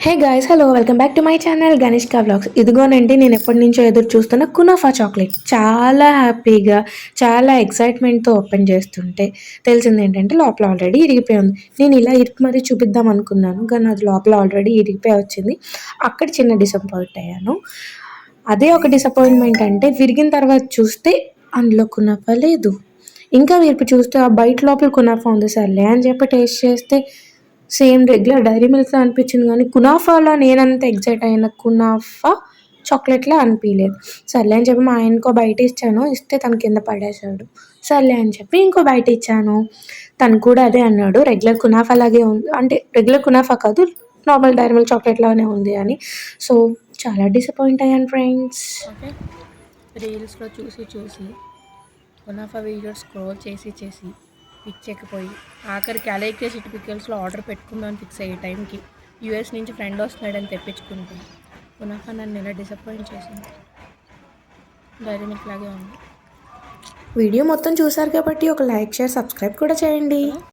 Hey guys hello welcome back to my channel Ganishka vlogs. ఇదిగోనండి నేను ఎప్పటి నుంచో ఎదురు చూస్తున్న కునాఫా చాక్లెట్. చాలా హ్యాపీగా చాలా ఎక్సైట్మెంట్తో ఓపెన్ చేస్తుంటే తెలిసింది ఏంటంటే లోపల ఆల్రెడీ ఇరిగిపోయి ఉంది. నేను ఇలా ఇరికి మరీ చూపిద్దాం అనుకున్నాను కానీ అది లోపల ఆల్రెడీ ఇరిగిపోయి వచ్చింది. అక్కడ చిన్న డిసప్పాయింట్ అయ్యాను. అదే ఒక డిసప్పాయింట్మెంట్ అంటే విరిగిన తర్వాత చూస్తే అందులో కునాఫా లేదు. ఇంకా వీర్పు చూస్తే ఆ బయట లోపల కునాఫా ఉంది. సర్లే అని చెప్పి టేస్ట్ చేస్తే సేమ్ రెగ్యులర్ డైరీ మిల్క్‌లా అనిపించింది గానీ, కునాఫాలో నేనంత ఎక్సైట్ అయిన కునాఫా చాక్లెట్‌లా అనిపియలేదు. సర్లే అని చెప్పి మా ఆయనకో బైట్ ఇచ్చాను. ఇస్తే తను కింద పడేశాడు. సర్లే అని చెప్పి ఇంకో బైట్ ఇచ్చాను. తను కూడా అదే అన్నాడు. రెగ్యులర్ కునాఫా లాగే ఉంది. అంటే రెగ్యులర్ కునాఫా కాదు, నార్మల్ డైరీ మిల్క్ చాక్లెట్ లానే ఉంది అని. సో, చాలా డిసప్పాయింట్ అయ్యాను ఫ్రెండ్స్. ఓకే, రీల్స్లో చూసి కునాఫా వీడియోస్ స్క్రోల్ చేసి పిచ్చెక్కిపోయి ఆఖరికి అలైకే సిటీ పికిల్స్లో ఆర్డర్ పెట్టుకుందామని ఫిక్స్ అయ్యే టైంకి యూఎస్ నుంచి ఫ్రెండ్ వస్తున్నాడని తెప్పించుకుంటే కునాఫా నన్ను ఎలా డిసప్పాయింట్ చేసింది. డైరీ మిల్క్ లాగే ఉంది. వీడియో మొత్తం చూసారు కాబట్టి ఒక లైక్, షేర్, సబ్స్క్రైబ్ కూడా చేయండి.